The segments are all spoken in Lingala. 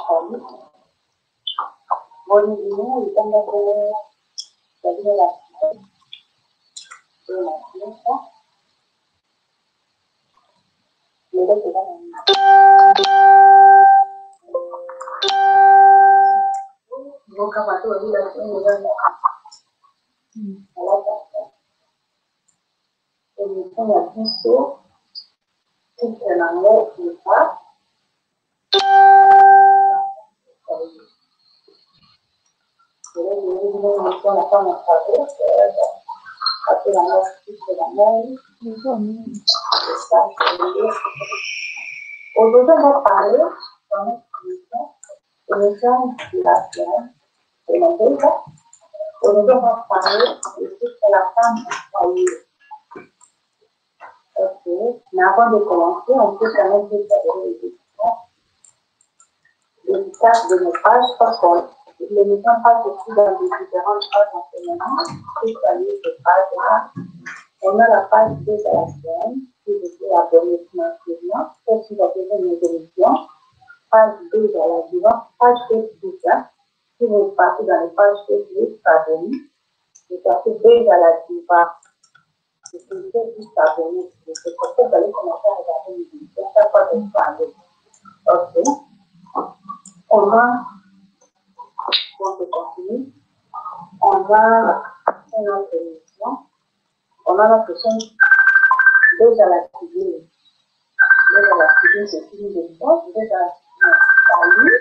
Aujourd'hui, on va parler dans notre émission de la science et mon pays. Aujourd'hui, on va parler de ce que la femme foyer. Ok, mais avant de commencer, on peut quand même faire des questions. L'efficace de nos pages, parce que l'émission passe aussi dans les différentes pages d'enseignement. Et saluer ces pages-là. On a la page 2 de la semaine, si vous voulez abonner maintenant, ou si vous avez une émission, page 2 de la suivante, page Facebook. Si vous passez dans les pages Facebook, abonnez. Vous passez 2 à la suivante. Vous pouvez juste abonner. C'est comme ça que vous allez commencer à regarder les vidéos. Chaque fois que vous parlez. Ok. On va continuer. On va faire notre émission. On a notre chaîne déjà la tribune. Déjà la tribune, c'est une des choses. Déjà la tribune, salut.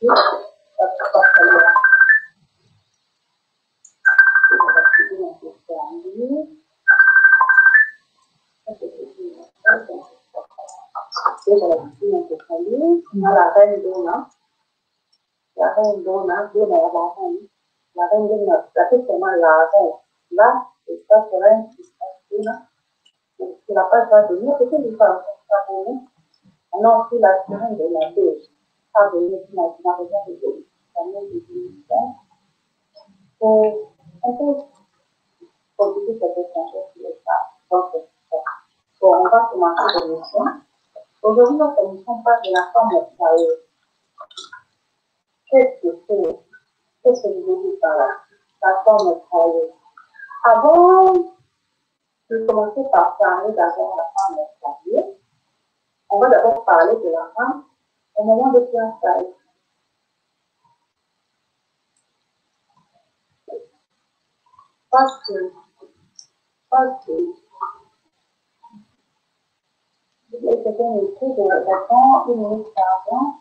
Déjà la tribune, on peut faire un livre. Déjà la tribune, on peut faire un livre. On a la reine dONA. La reine dONA, dONA, la reine. La reine dONA, ça fait seulement la reine. Là, c'est pas reine, c'est pas dONA. C'est la page va venir, c'est que nous sommes abonnés. On a aussi la sirène de la BAZA. Abonnés qui n'a rien de tout. Ça nous dit pour un peu compliquer cette question sur les femmes. Bon, on va commencer l'émission. Aujourd'hui, notre émission parle de la femme au foyer. Qu'est-ce que c'est? Qu'est-ce que je veux dire par là? La femme au foyer. Avant de commencer par parler d'abord de la femme au foyer, on va d'abord parler de la femme au moment de fiançailles. Parce que, c'était une étude de répond une minute avant.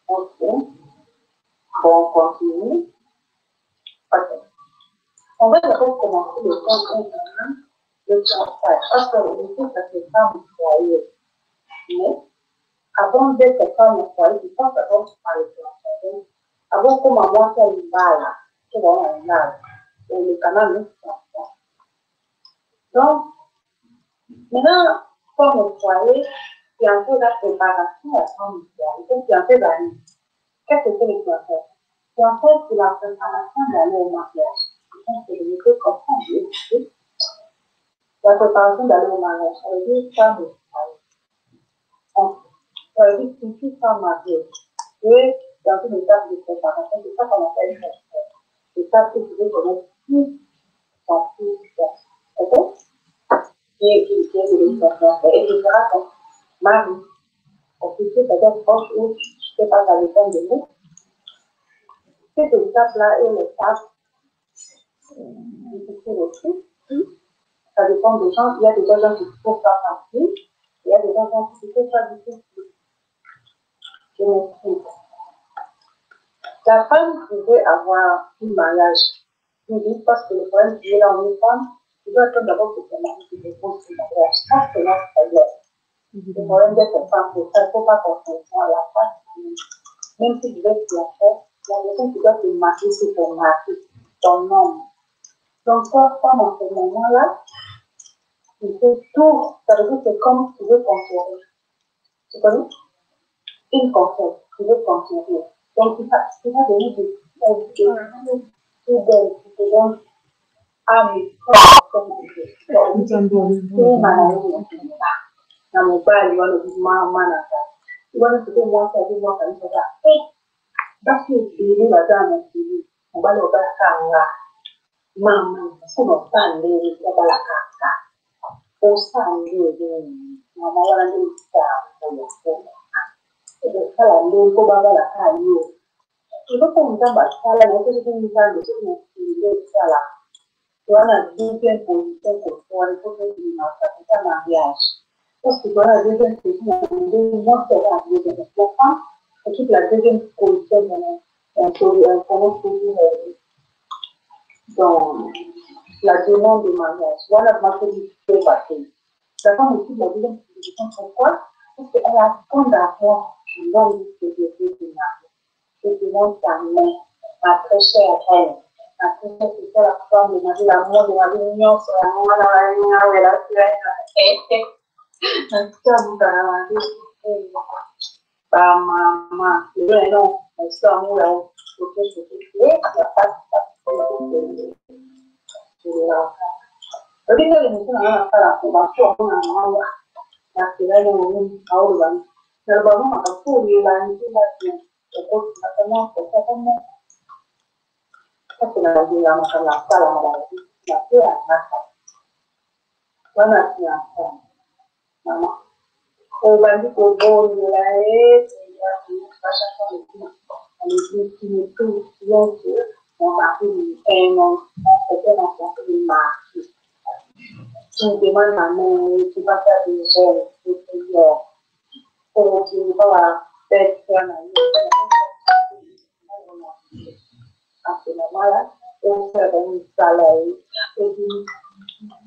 Ok. Bon, on continue. Ok. On va d'abord commencer le point 1, le fiançailles. Parce que l'étude, ça fait femme au foyer. Mais, avant d'être femme au foyer, il faut d'abord parler de fiançailles. Avant, comme moi, c'est libala. C'est vraiment un libala. Et le canal nous fiançailles. Donc, maintenant, comme au foyer, il y a un peu la préparation à femme au foyer. Donc, il y a un peu d'aller. Qu'est-ce que c'est le fiançailles? Fiançailles, c'est la préparation d'aller au mariage. Donc, c'est le mieux comprendre. La préparation d'aller au mariage, ça veut dire femme au foyer. Ça veut dire que toute femme mariée est dans une étape de préparation. C'est ça qu'on appelle fiançailles. C'est ça que vous devez connaître tout son fils. Ok? Qui est de l'expérience. Et ce sera ton mari. Parce que c'est-à-dire proche ou je ne sais pas, ça dépend de nous. Cette étape-là est l'étape difficile aussi. Ça dépend des gens. Il y a des gens qui ne trouvent pas facile. Il y a des gens qui ne trouvent pas difficile. Je m'explique. La femme pouvait avoir un mariage public parce que le problème qui est là en femme, il doit être d'abord que son mari qui dépose ce mariage. Ça, c'est notre problème. Le problème d'être femme, c'est ça. Il ne faut pas qu'on à la femme. Même si vous êtes fiancée, la personne qui doit se marier, c'est ton mari, ton homme. Donc, toi, femme, en ce moment-là, Il fait tout, ça veut dire que c'est comme tu veux conquérir. Tu connais? Une conquête, tu veux conquérir. Donc, il va venir de tout belle, qui te donne âme et corps comme tu veux. C'est malheureux. Na mobile, wana mama na wana tuko mwaka hivi mwaka hivi sasa. Basi ile wadana hivi. Mobile wabaya kanga. Mama, sio pande ya balaka. Osande hivi. Mama wana ndio sawa. Ndio kala ndio kwa baba la kayo. Ndipo mtamba sala na kitu kingine ndio ndio sala. Wana different position kwa watoto ni mafaka na mariage. Parce que voilà la deuxième position, moi c'est la deuxième femme, et toute la deuxième position dans la demande de mariage. Voilà ma position passée. La femme aussi de la deuxième position, pourquoi? Parce qu'elle attend d'avoir l'homme de mariage. Je demande sa main, ma très chère elle. Ma très chère, c'est ça la femme de Marie, l'amour de Marie, l'union, c'est l'amour de Marie, elle a fait Nasikia mtaani mama leo nasikia mula ukesho Tapi kalau misalnya anak bapak punya mama nasirene mwenyewe au bani na baba makafu lanji lake kwa kama kuna njia makala sala mabaki na pia wana pia mama Obandi koboni lae ya pasha kwa ni tu yote mama ni eno tena kwa mama tu demanda me tu passa de gel tu como que va pesca na assim na mala ou se tem sala aí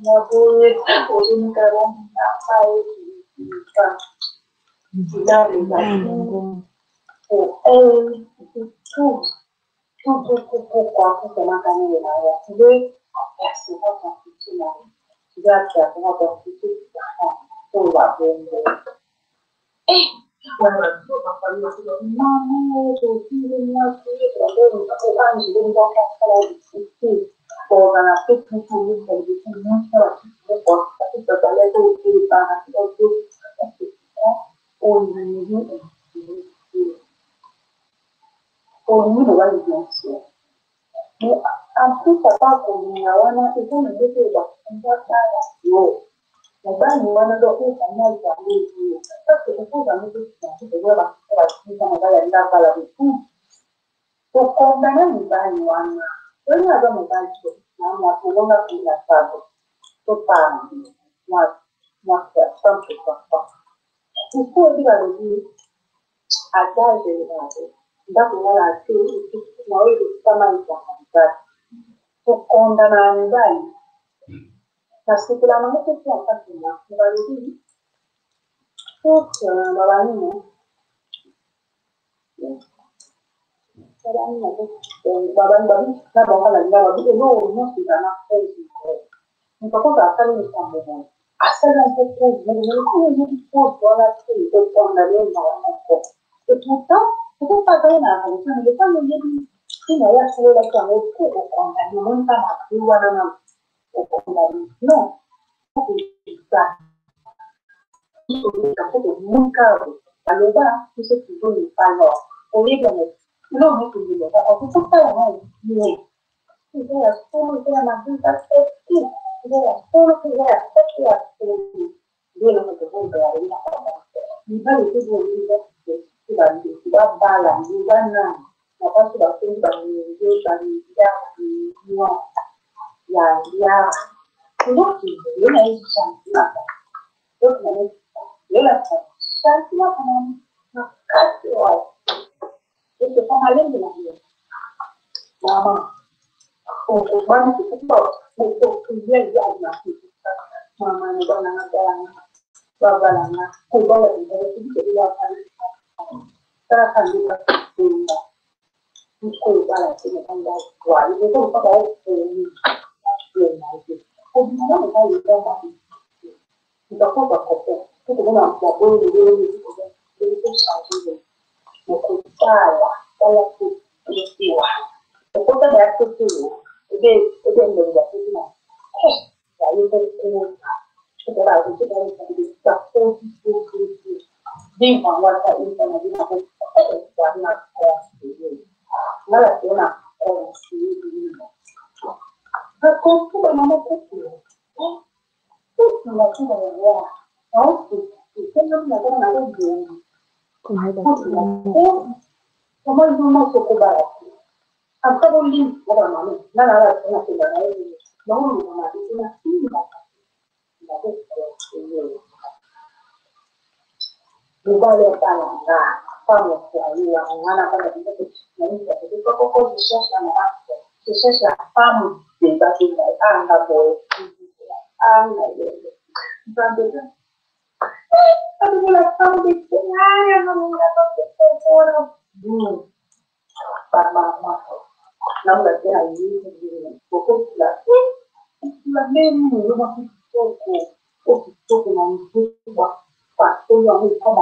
na boa hoje não quero na sai la réalisation pour elle, tout pourquoi tout cela quand elle est là. Tu veux percevoir ton futur, tu veux percevoir ton futur pour la vendre. Eh, voilà, maman, je suis venue à je vais voir la difficulté. Pour la fête, nous pouvons faire des choses, nous faire des choses, parce que ça va être au pays, par exemple, au niveau de la dimension. Mais en plus, ça part pour nous, et ça me dit que on va faire la chose. On va nous en adopter un mal parler. Parce que je trouve que nous devons faire la suite, on va aller là, la tout. Pour condamner nous va nous en a. On a dans mon bail, moi, pour l'on a pris la table. Pour pas, moi, c'est simple, quoi. Il faut dire à lui, à l'âge de l'âge, d'avoir la tête, moi, il est pas mal pour condamner un bail. Parce que la manière que tu as fait, on va le dire, pour que la nuit, et pourtant, c'est pas vrai, il n'est pas le même. Il n'a pas trouvé la caméra au condamné, même pas ma fille ou au condamné. Non, c'est ça. Il faut que ça soit mon cas. Alors là, tout ce qui veut n'est pas là. Au lieu de mettre, non, mais tu dis, on peut pas la même. Mais, il y a la seule qui a ma vie, ça fait tout. Il y a la seule qui a fait tout à tout. Il y a le fait que vous avez la il va le faire de l'université. Il va balancer, il va nager. La passe va faire donc il y a une chance donc il y a la chance et c'est pas mal de la vie maman on va nous faire mais pour que il y ait la maman ne donne pas baba na ko bala de la ça ça dit pas ko bala c'est le combat quoi il faut pas être au final on va le faire Il va pas comprendre. Tout le monde a un bon de changer. Mais c'est ça, là. Ça, là, c'est le là. C'est pour ça que c'est tout. Et bien, le gars, c'est tout. Ça y est, c'est tout. C'est pas grave, c'est pas grave. C'est pas grave. Dis, moi, ça, il s'en a dit, ça n'a pas été. Là, c'est là. Je comprends pas mon côté. Tout le monde va voir. Non, c'est comme la bonne année. Comment ils ont ce combat? Après, on lit, on va m'amener. Là, on a fait la année. Non, on a fait la fille. Nous allons pas là. Pas mon frère. On a pas de vie. Je cherche la mère. Je cherche la femme des bâtiments. Ah, d'abord. Ah, Aduh, lapang gitu ya, yang kamu dapat itu orang. Mama, nama lagi ini, pokok sudah menu rumah itu, itu nanti waktu yang itu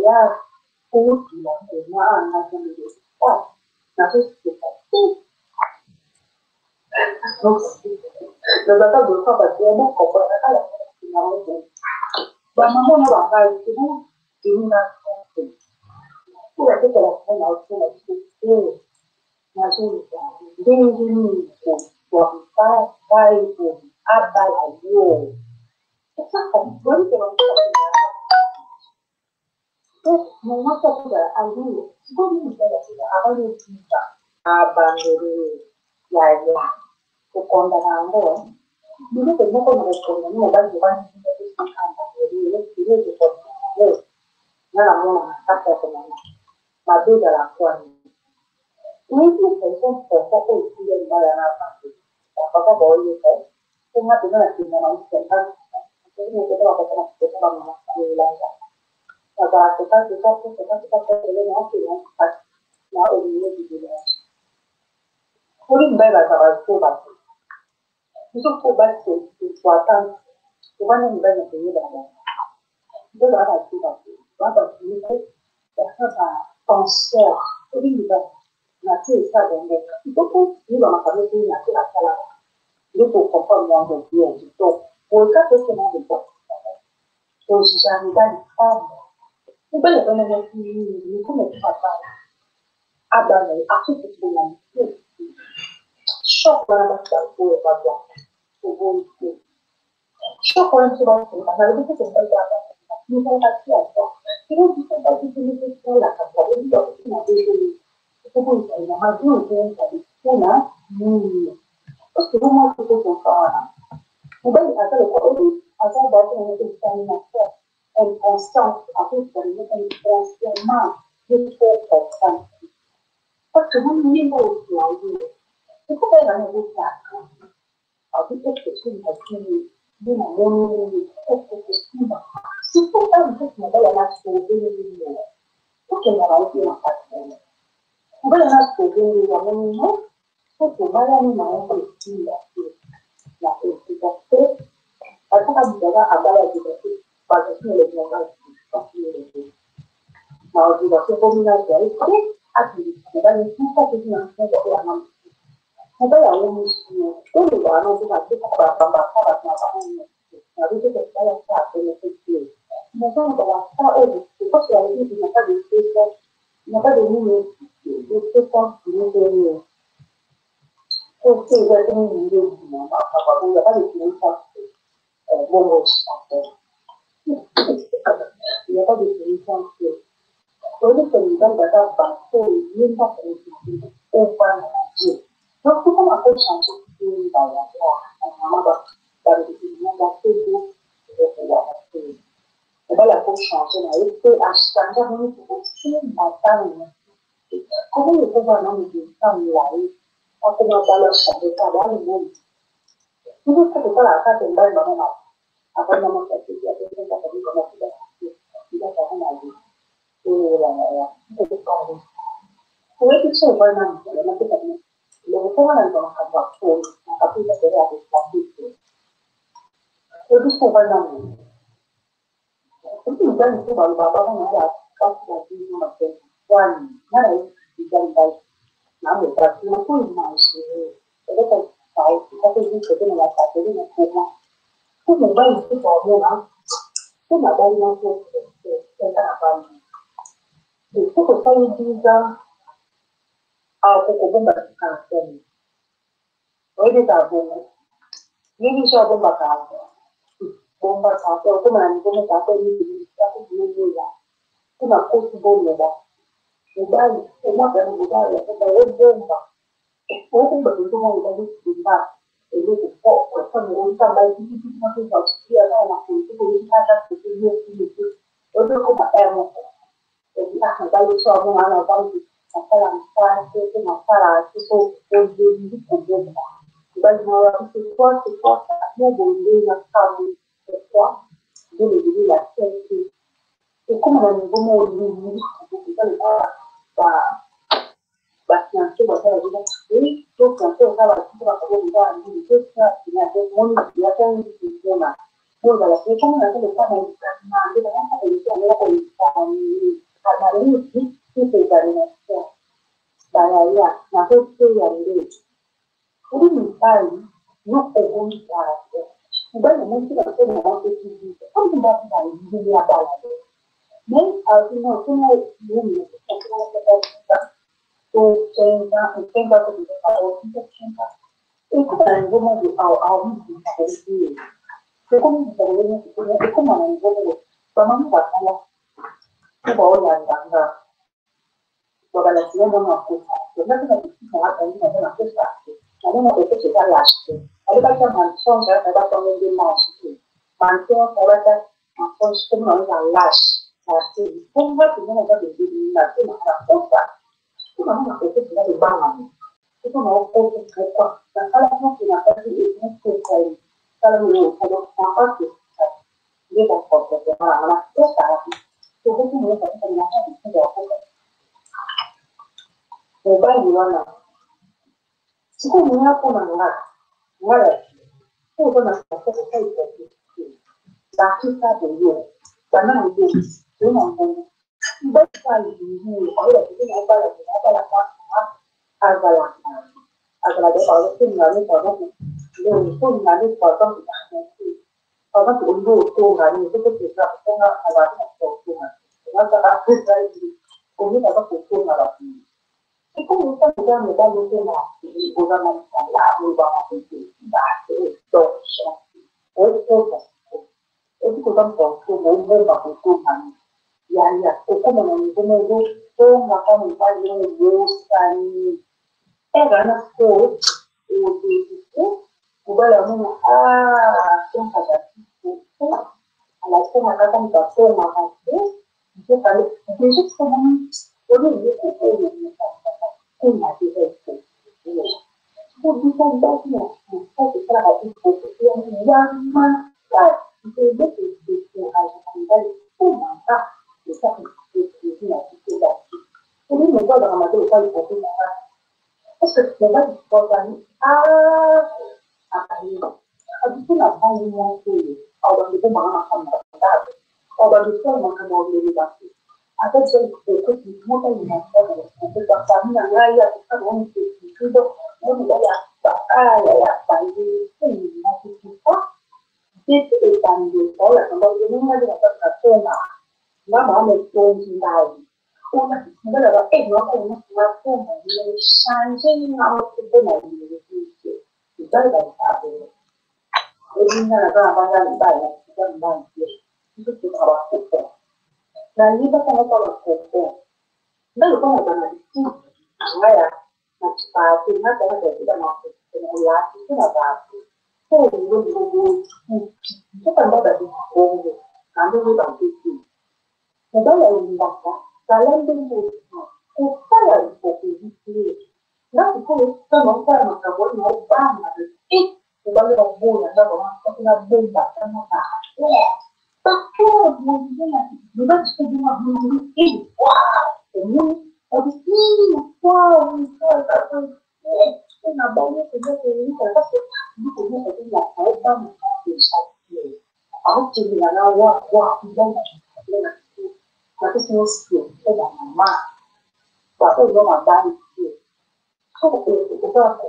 ya, sudah rumah nanti itu, nanti kita Nada do sabatia não compra aquela final do ba mama na ba ga itu na ko ya ke la na o na itu na so ding ko pa itu abala yo esa ko bori ko no ma ko da ayu ko ni da ya abalo kita abandere ya kukonda nango dulu tengo como respondo no va a llevar a canta y no la mona hasta como la vida la cual y es un poco y de la nada tampoco voy a hacer una primera semana más temprano entonces me quedo a pasar que no vamos a la para que pase no que no la orilla de la por un bebé para el cuba itu kubat kekuatan bukan yang banyak ini banyak itu ada juga ada juga ada konser ini juga nanti saya dengar itu pun juga makanya ini nanti akan itu konser yang dia itu mereka itu yang itu terus jangan dan itu benar-benar ini pun apa ada nih aku sebenarnya shock banget aku ya Shock orang sudah kalau itu sampai apa? Misalnya siapa? Kita bisa bagi jenis sekolah kalau itu tidak boleh. Itu pun saya maju tadi sana. Terus rumah itu sekarang. Kemudian ada kalau ada bahasa yang itu bisa and constant aku dari itu transforma itu constant. Pas kemudian mau lagi. Itu kan yang kita Aku kecil lagi, dia mau kecil. Siapa tahu dia mau nak sekolah ni. Mungkin orang itu nak sekolah. Kalau nak sekolah ni, orang ni, sekolah ni mau kecil lagi. Nak kecil. Kalau kita juga ada lagi tu, pada sini lagi orang kecil. Mau juga sekolah ni jadi, aku kita ni kita nak sekolah. Ada yang mesti itu baru nanti tambah nanti kita saya ini itu mungkin kalau saya itu saya ini maka ini itu kan ini oke jadi ini apa pun ada di sini bonus ya tadi ini kan kalau kita data bantu ini tak itu open Donc, comment on peut changer une barrière dans le développement de la pour changer, il peut acheter un aussi maintenant. Comment il peut vraiment nous dire ça, on peut pas le changer, ça va le monde. Tout ce que la carte est là, maman, après maman, ça fait bien, ça fait comment il a fait la vie. Et c'est comme oui, tout ça, vraiment, on a fait ça. Lo que van a encontrar aquí, aquí se queda aquí. Lo que se van a mugani tu balubaba bana kasi ya dino mapema kwani mara hii mgani nawe basi uko imashi eleka sauti kwa hiyo kitu na tatizo na kuma kuna mgani tu baona kuna bali na kwa na bali iko kusaidia au kukubumba kanseni wewe tabongo nini sio bomba kanseni bomba kanseni kama ni bomba kanseni ni ya kuna kosi bomba mubali umwaka ni mubali kwamba wewe bomba bomba ndio mwanzo bomba ile kwa sababu unataka kitu kinachokuwa kusikia na kuipata kupigia kitu ndio kama emo aka bali sio mwana bali akala mfano kama para kiso ndio bomba bali na watu kwa sababu ndio sababu kwa ndio ya sisi kama ni bomba ndio basi anasema sana hii tu kwa sababu kwa sababu ndio inaona ya kusema ndio la kama nasema kama ndio hata ilikuwa hapo kama hii kitu ndani ya na kitu ya ndio hii ni pale yuko huko hapo ndio mtu anasema hapo kitu kama ndio ya bala ni au kuna nini utenga kutoka utenga ikuwa ngumu au mtu karibu kama ndio kama ngumu kama mtu akala kwa ya ndanga kwa bala sio mama kufa ndio kuna kitu hapa ndio na kufa na ndio kwa kitu cha lashi alibaki mansonga kwa sababu ndio mashi mansonga kwa sababu mansonga kama lashi na kumbe tunaona ndio na tena kufa kuna mama kwa kitu ndio bana itu mau fokus kwa kalau mau kita itu kai kalau mau apa sih dia tak fokus ya anak kita itu mau ternyata itu aku mobile di mana siku ni hapo na ngara itu kuna fokus kai itu dakika ndio sana ndio tunaomba basi ndio kwa hiyo tunapala agala dia kalau itu nggak kalau itu nggak kalau itu untuk hari itu kita nggak ada waktu nggak ada lagi ini apa foto nggak itu kita juga mudah itu masih udah masalah ubah itu itu kita foto mau foto kan ya itu mau itu nggak akan bosan karena itu kubala mwana songa basiku anasema kaka nitasoma hapo ndio pale ndio kama ndio kuona kuna kitu kubisa basi na sasa kila kitu kwa nyama ndio ndio hapo kuma sasa ndio kitu basi ndio ndio kama ndio pale kwa sebenarnya bukan apa ini? Habis itu apa yang mungkin? Orang itu makan makan, orang itu makan mau beli basi. Ada jadi itu semua kan yang ada. Itu kami yang raya kita mau itu mau ya bagi ini masih kita. Itu itu kalau ini ada kata kata nama itu sendiri. Una sebenarnya nó cũng là một cái sáng sinh nào cũng này thì đây là sao vậy? Ini là các bạn đang bài này đang bài gì? Itu kita harus fokus. Dan ini kita harus fokus. Dan itu bukan itu, ya. Nah, pasti nanti ada tidak masuk simulasi itu apa? Oh, itu kan dari Kongo. Kami sudah itu. Sudah yang baca. Kalian tunggu, kita lagi fokus di nah itu kalau kita mau banget, sebagai orang bola, orang kita bomba sama tapi mungkin juga semua belum ini, ini habis ini, itu nabanya sudah ini terus itu punya itu yang saya bangun bisa, aku cuma wah tidak Tapi semua skill, saya dah lama. Tapi dia nak balik skill. So, itu apa?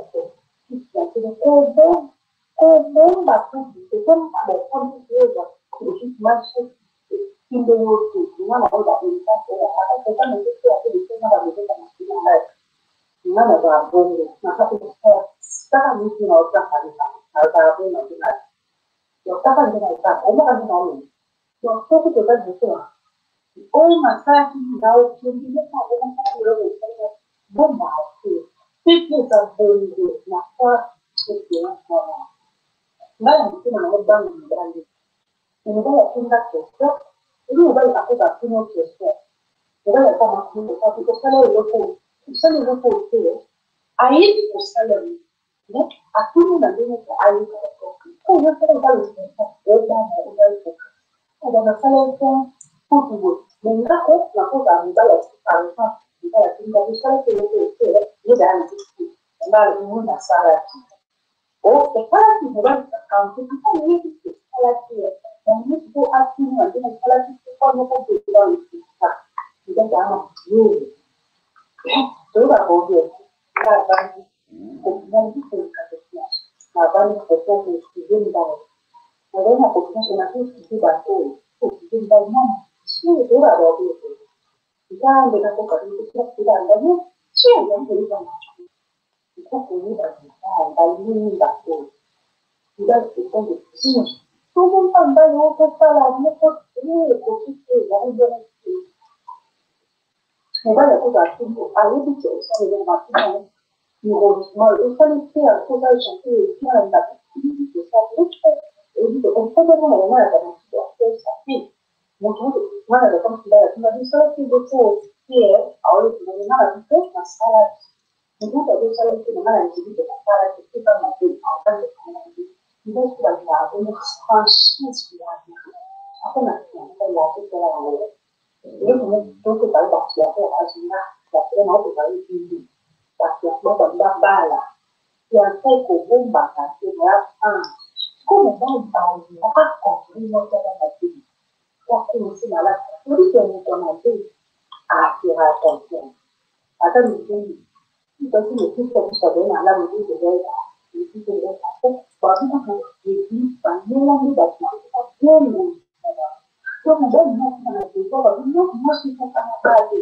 Jadi, batu itu kan ada kondisi dia. Jadi, masuk Indo itu, mana ada Indonesia, ada kita mesti ada di sana ada kita mesti ada. Mana ada boleh. Maka kita sekarang mesti nak cakap ada pun nak dengar. Yang tak ada nak, orang ada nak. Yang tu kita dah betul. Oh, masa kita jadi kita orang ada bomba tu. Kita boleh nak sekian orang. Nah, itu nama bank berani. Ini dah tindak kesat. Ini dah aku dah punya kesat. Dah aku masih tapi kesalahan itu tu. Air itu kesalahan. Ya, aku ni dah dengar air itu. Oh, ya saya dah lihat. Dah itu. Ada masalah itu. Putih. Mereka aku dah dah sekarang. Kita tinggal di sana itu. Dia dah itu. Dah ini masalah. Oh, sekarang bukan account kita ni salah dia. Yang itu artinya dengan salah itu kalau kita tidak bisa, kita jangan dulu. Sudah boleh. Kita kemudian kita kerja. Kapan kita student dah. Kalau nak kita nanti kita bantu. Student dah mana? Sudah boleh. Kita dengan kita tidak ada ni. Siapa yang kita kita punya dalam batu. Tidak kita disini. Tuhan pandai orang salah mungkin ini posisi yang berbeza. Sebab aku dah tunggu ayat itu saya dah macam ni orang semua itu saya aku dah sampai yang dah itu saya itu orang orang ada tapi mungkin mana ada kamu sudah bisa itu dia awal itu mana itu masalah. Mungkin tak bisa itu mana jadi masalah kita masih akan kita sudah tahu konsisten sudah apa nak kita lakukan kalau ini mungkin kita dah siapa aslinya tapi mau kita ini tapi apa BAZA yang saya kubur bahkan tidak como tahu apa kok ini mau kita lagi waktu mesti malah jadi kita nanti akhirnya konsen atau mungkin kita bisa dengar lagu itu juga itu juga tapi kan ini panjang juga jadi kemudian masih lagi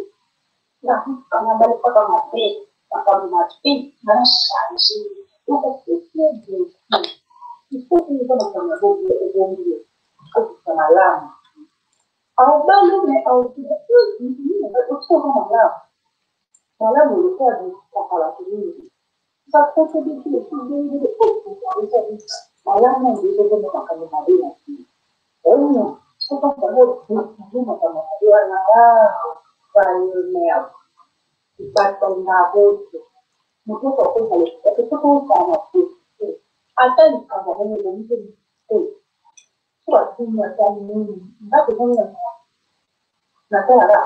nah karena balik kota mati akan mati merasa di sini itu macam boleh malam baru ini itu malam malam itu ada kapal ini satu sedikit malam itu juga makan madu oh suka banget makan madu banyak ibadah madu mungkin kalau kalau itu kan sama ada di kamar ini mungkin suatu macam ini nggak benar nanti ada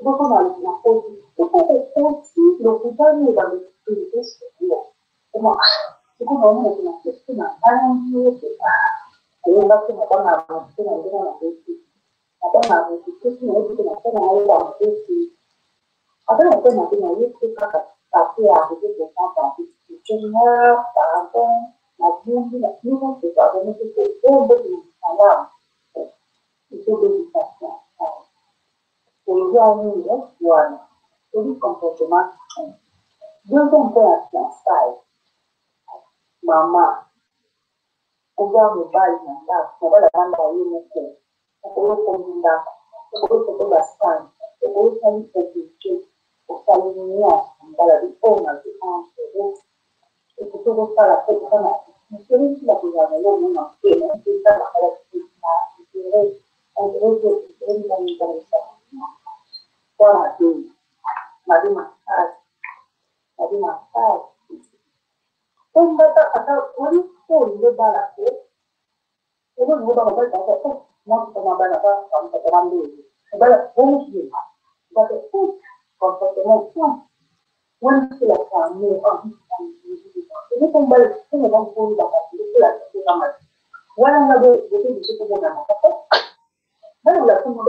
bukan malu nak itu lokutan ni bagi itu semua cuma itu orang yang itu nak banyak kalau nak itu nak apa nak itu semua itu nak ada apa nak itu tapi aku itu apa itu cuma apa nak itu ada itu salah itu bisa Kemudian Tuan, jadi komportemen dia kan style mama udah mobile nanda mobile nanda ini ke aku kombinasi aku belasan aku kan sedikit usalnya adalah di ona di itu tuh para kita mungkin tidak punya menu mungkin kita harus itu yang interesan Wah, mari masak. Kata pun dia balas tu. Itu bukan apa tu. Mau kita apa sampai RANDO. Balas pun dia. Balas pun komportemen pun. Sila kami ini kembali ke dalam pun dapat sila kita. Walang lagi itu bisa kita apa. Barulah semua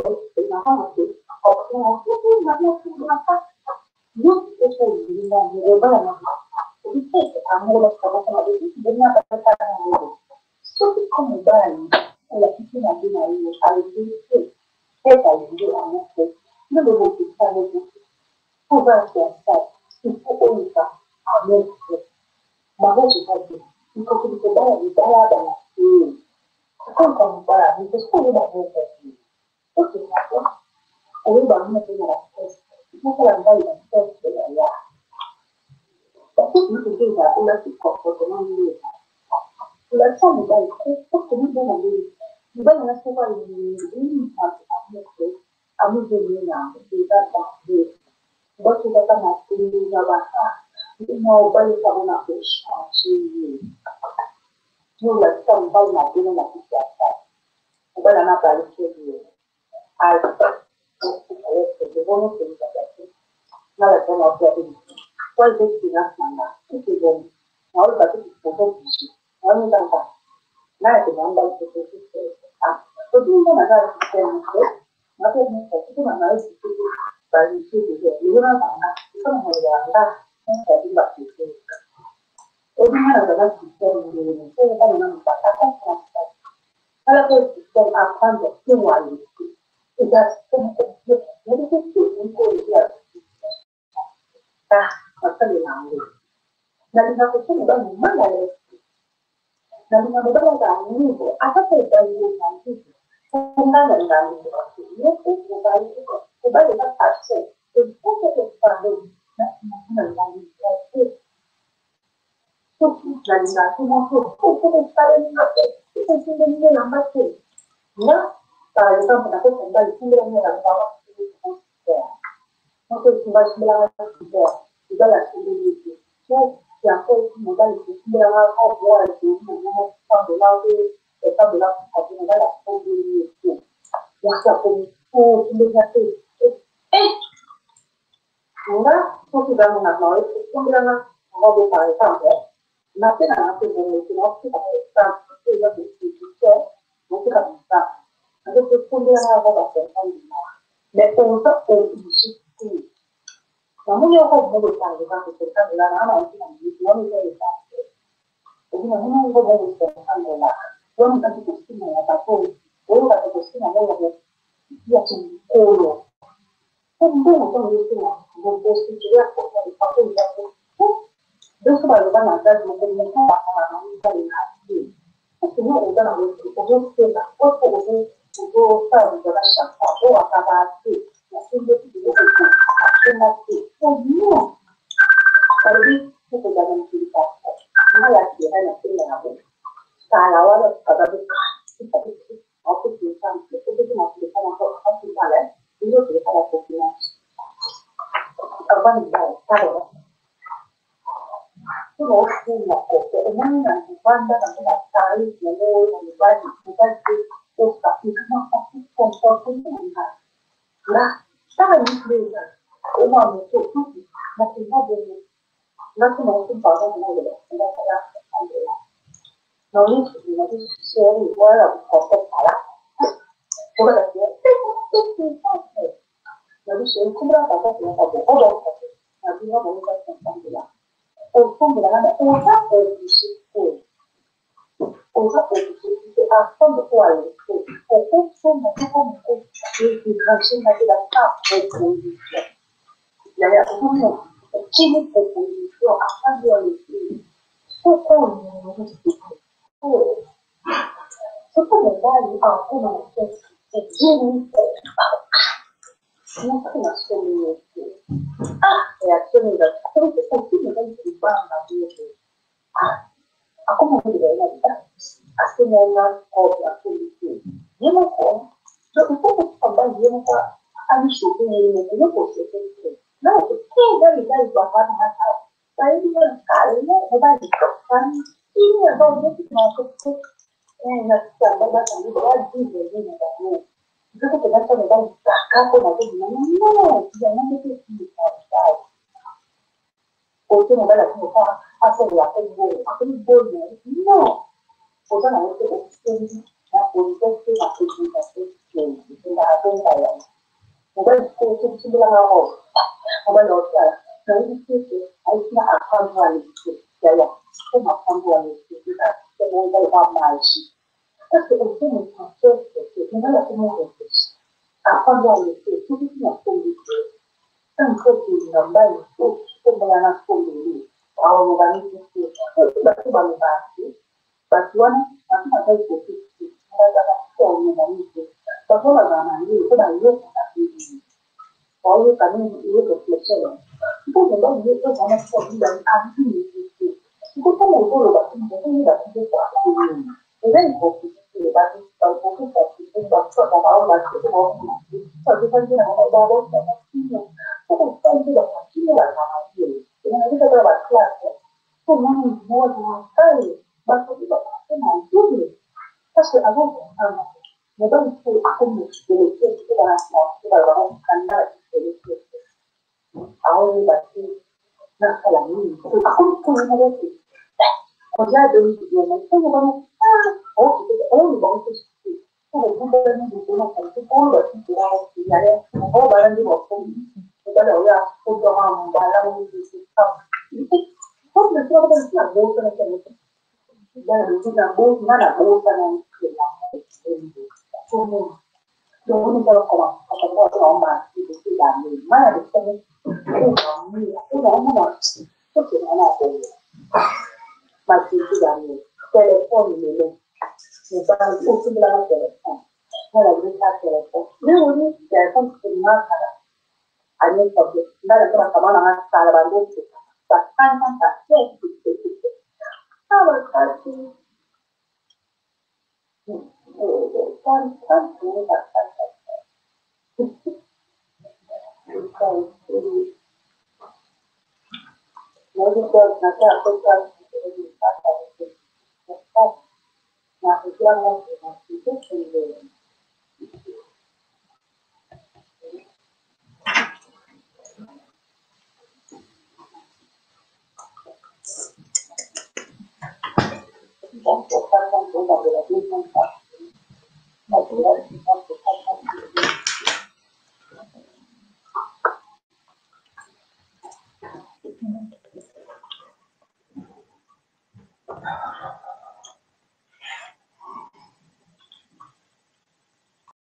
on va tout de la robe. On va leur faire. C'est une chose qui a apprendre à l'écouter. D'ailleurs, comment apprendre à l'écouter? C'est mon bel magie. Parce que aussi, mon français, c'est que la comment réfléchir. Apprendre à l'écouter, tout ce qui a fait l'écouter. Un peu de normal, il faut que la nation de lui. Alors, on va l'écouter. Parce que, on va l'écouter. Parce que, on va l'écouter. On va l'écouter. Parce qu'on va l'écouter. All kami iyo reflection. People don't know you don't want to be an activity. People don't know about it, they don't know that people are doing. And then for people that is for people that talk about like people so different thing about what they are doing. So something that continue like how I do. And I think about class. So many more than early, but for people that are doing parce que avant mais donc il faut comme le fait que dans la science que dans le canal alors il va dans la nuit comme tout le monde on dirait de l'idée mais c'est vraiment on va se pour le gouvernement de l'État pour le citoyen il y a on va aller voir comme on va aller au programme on va aller comme le soir de la bourse dans le sud de la bourse dans la bourse dans donc, on va commencer à parler de la main, de téléphone, c'est pas aussi de la téléphone. Voilà, je vais faire téléphone. Mais oui, téléphone, c'est mal à l'époque. Là, la première fois, on a fait la bande, c'est ça. Ça, ça, ça,